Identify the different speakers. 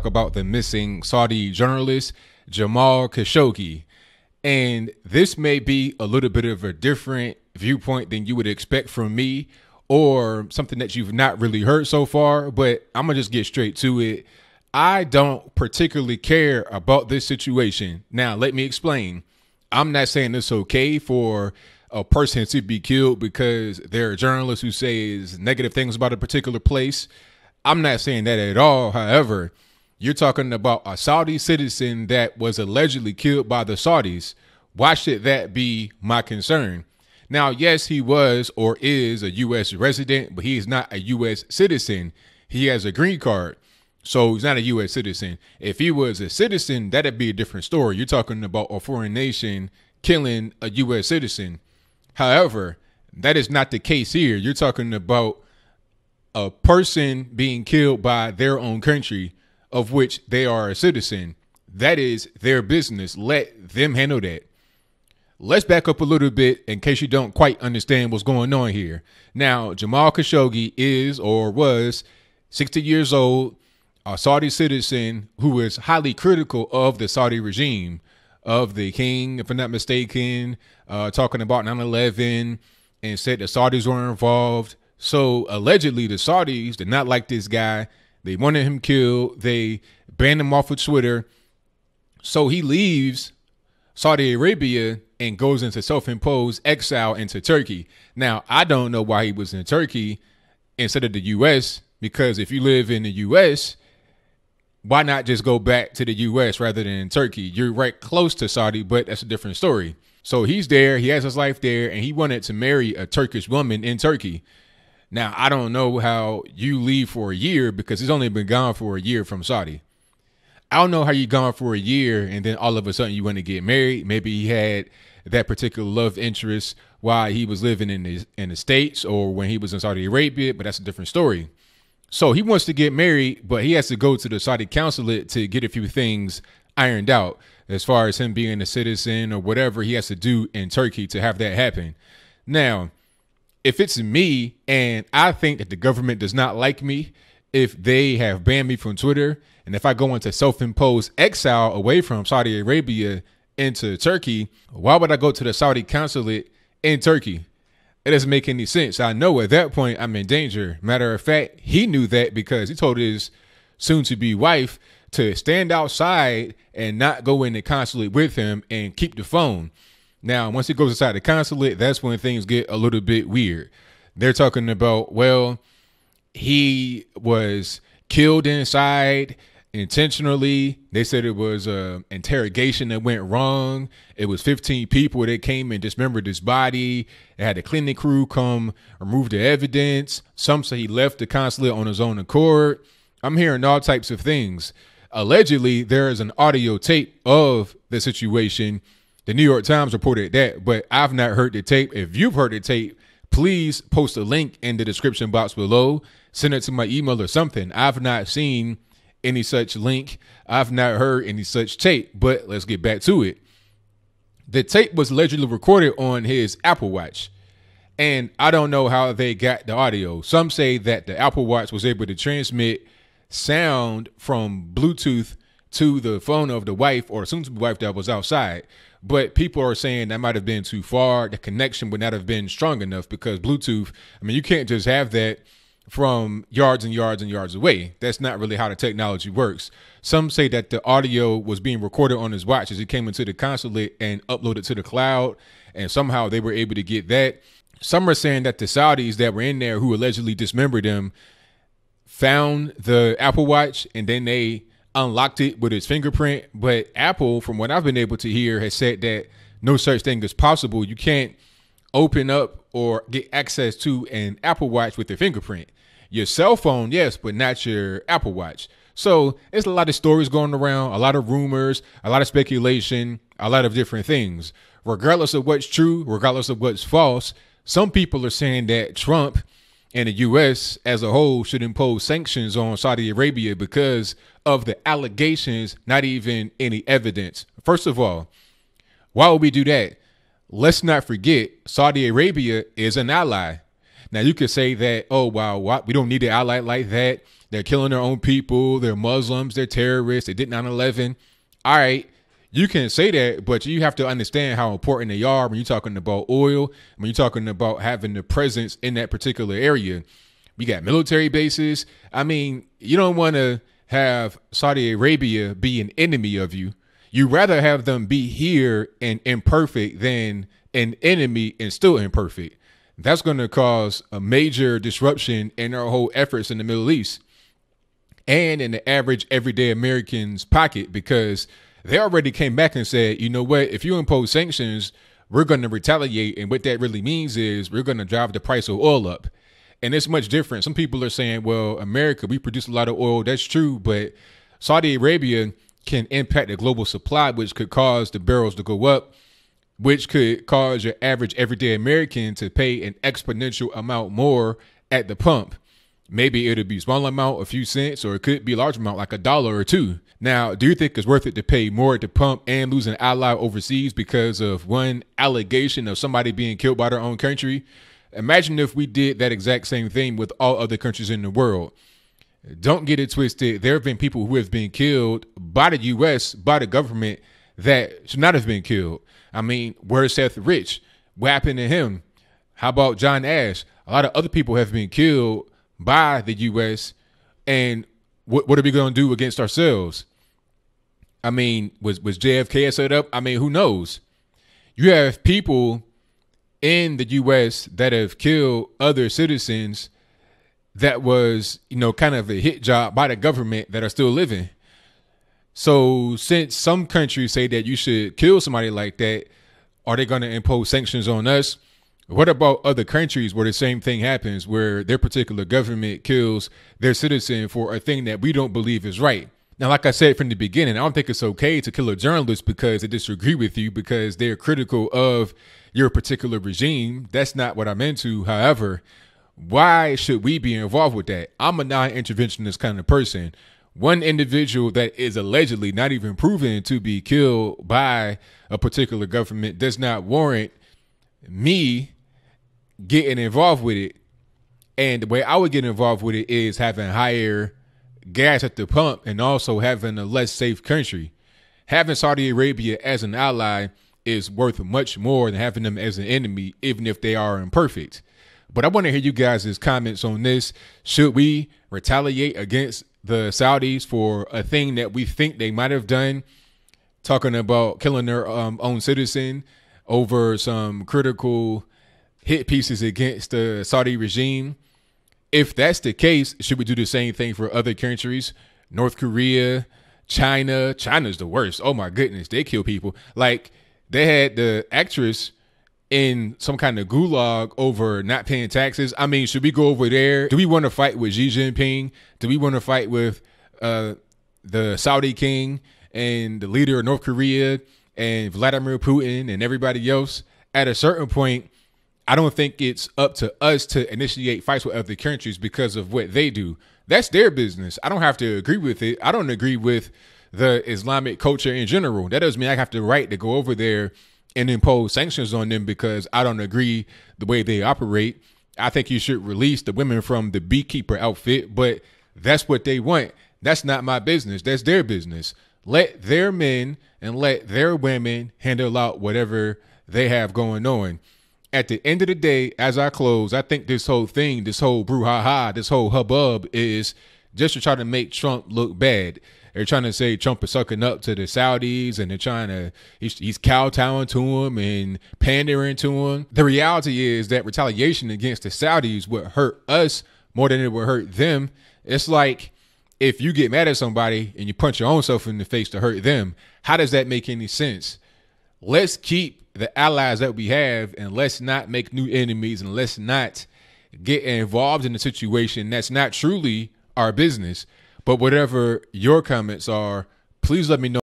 Speaker 1: talk about the missing Saudi journalist, Jamal Khashoggi. And this may be a little bit of a different viewpoint than you would expect from me, or something that you've not really heard so far, but I'm going to just get straight to it. I don't particularly care about this situation. Now, let me explain. I'm not saying it's okay for a person to be killed because they're a journalist who says negative things about a particular place. I'm not saying that at all. However, you're talking about a Saudi citizen that was allegedly killed by the Saudis. Why should that be my concern? Now, yes, he was or is a U.S. resident, but he is not a U.S. citizen. He has a green card, so he's not a U.S. citizen. If he was a citizen, that'd be a different story. You're talking about a foreign nation killing a U.S. citizen. However, that is not the case here. You're talking about a person being killed by their own country, of which they are a citizen. That is their business. Let them handle that. Let's back up a little bit in case you don't quite understand what's going on here. Now, Jamal Khashoggi is or was 60 years old, a Saudi citizen who is highly critical of the Saudi regime, of the king, if I'm not mistaken, talking about 9/11, and said the Saudis were involved. So allegedly the Saudis did not like this guy. They wanted him killed. They banned him off of Twitter. So he leaves Saudi Arabia and goes into self-imposed exile into Turkey. Now, I don't know why he was in Turkey instead of the U.S., because if you live in the U.S., why not just go back to the U.S. rather than Turkey? You're right close to Saudi, but that's a different story. So he's there. He has his life there, and he wanted to marry a Turkish woman in Turkey. Now, I don't know how you leave for a year because he's only been gone for a year from Saudi. I don't know how you're gone for a year and then all of a sudden you want to get married. Maybe he had that particular love interest while he was living in the States or when he was in Saudi Arabia, but that's a different story. So he wants to get married, but he has to go to the Saudi consulate to get a few things ironed out as far as him being a citizen or whatever he has to do in Turkey to have that happen. Now, if it's me and I think that the government does not like me, if they have banned me from Twitter, and if I go into self-imposed exile away from Saudi Arabia into Turkey, why would I go to the Saudi consulate in Turkey? It doesn't make any sense. I know at that point I'm in danger. Matter of fact, he knew that because he told his soon-to-be wife to stand outside and not go in the consulate with him and keep the phone. Now, once he goes inside the consulate, that's when things get a little bit weird. They're talking about, well, he was killed inside intentionally. They said it was an interrogation that went wrong. It was 15 people that came and dismembered his body. They had a cleaning crew come remove the evidence. Some say he left the consulate on his own accord. I'm hearing all types of things. Allegedly, there is an audio tape of the situation. The New York Times reported that, but I've not heard the tape. If you've heard the tape, please post a link in the description box below. Send it to my email or something. I've not seen any such link. I've not heard any such tape, but let's get back to it. The tape was allegedly recorded on his Apple Watch, and I don't know how they got the audio. Some say that the Apple Watch was able to transmit sound from Bluetooth to the phone of the wife or soon-to-be wife that was outside. But people are saying that might have been too far. The connection would not have been strong enough because Bluetooth, I mean, you can't just have that from yards and yards and yards away. That's not really how the technology works. Some say that the audio was being recorded on his watch as he came into the consulate and uploaded to the cloud, and somehow they were able to get that. Some are saying that the Saudis that were in there who allegedly dismembered him found the Apple Watch and then they unlocked it with his fingerprint. But Apple, from what I've been able to hear, has said that no such thing is possible. You can't open up or get access to an Apple Watch with your fingerprint. Your cell phone, yes, but not your Apple Watch. So there's a lot of stories going around, a lot of rumors, a lot of speculation, a lot of different things. Regardless of what's true, regardless of what's false, some people are saying that Trump and the U.S. as a whole should impose sanctions on Saudi Arabia because of the allegations, not even any evidence. First of all, why would we do that? Let's not forget Saudi Arabia is an ally. Now, you could say that, oh, wow, we don't need an ally like that. They're killing their own people. They're Muslims. They're terrorists. They did 9/11. All right. You can say that, but you have to understand how important they are when you're talking about oil, when you're talking about having the presence in that particular area. We got military bases. I mean, you don't want to have Saudi Arabia be an enemy of you. You rather have them be here and imperfect than an enemy and still imperfect. That's going to cause a major disruption in our whole efforts in the Middle East and in the average everyday American's pocket, because they already came back and said, you know what, if you impose sanctions, we're going to retaliate. And what that really means is we're going to drive the price of oil up. And it's much different. Some people are saying, well, America, we produce a lot of oil. That's true. But Saudi Arabia can impact the global supply, which could cause the barrels to go up, which could cause your average everyday American to pay an exponential amount more at the pump. Maybe it'll be a small amount, a few cents, or it could be a large amount, like $1 or $2. Now, do you think it's worth it to pay more at the pump and lose an ally overseas because of one allegation of somebody being killed by their own country? Imagine if we did that exact same thing with all other countries in the world. Don't get it twisted. There have been people who have been killed by the U.S., by the government, that should not have been killed. I mean, where's Seth Rich? What happened to him? How about John Ash? A lot of other people have been killed by the U.S., and what are we going to do against ourselves? I mean, was JFK set up? I mean, who knows? You have people in the U.S. that have killed other citizens that was, kind of a hit job by the government that are still living. So since some countries say that you should kill somebody like that, are they going to impose sanctions on us? What about other countries where the same thing happens, where their particular government kills their citizen for a thing that we don't believe is right? Now, like I said from the beginning, I don't think it's okay to kill a journalist because they disagree with you, because they're critical of your particular regime. That's not what I'm into. However, why should we be involved with that? I'm a non-interventionist kind of person. One individual that is allegedly not even proven to be killed by a particular government does not warrant me getting involved with it. And the way I would get involved with it is having higher gas at the pump and also having a less safe country. Having Saudi Arabia as an ally is worth much more than having them as an enemy, even if they are imperfect. But I want to hear you guys' comments on this. Should we retaliate against the Saudis for a thing that we think they might have done, talking about killing their own citizen over some critical hit pieces against the Saudi regime? If that's the case, should we do the same thing for other countries? North Korea, China. China's the worst. Oh my goodness, they kill people. Like, they had the actress in some kind of gulag over not paying taxes. I mean, should we go over there? Do we want to fight with Xi Jinping? Do we want to fight with the Saudi king and the leader of North Korea and Vladimir Putin and everybody else? At a certain point, I don't think it's up to us to initiate fights with other countries because of what they do. That's their business. I don't have to agree with it. I don't agree with the Islamic culture in general. That doesn't mean I have the right to go over there and impose sanctions on them because I don't agree the way they operate. I think you should release the women from the beekeeper outfit, but that's what they want. That's not my business. That's their business. Let their men and let their women handle out whatever they have going on. At the end of the day, as I close, I think this whole thing, this whole brouhaha, this whole hubbub is just to try to make Trump look bad. They're trying to say Trump is sucking up to the Saudis, and they're trying to, he's kowtowing to him and pandering to him. The reality is that retaliation against the Saudis would hurt us more than it would hurt them. It's like if you get mad at somebody and you punch your own self in the face to hurt them, how does that make any sense? Let's keep the allies that we have, and let's not make new enemies, and let's not get involved in a situation that's not truly our business. But whatever your comments are, please let me know.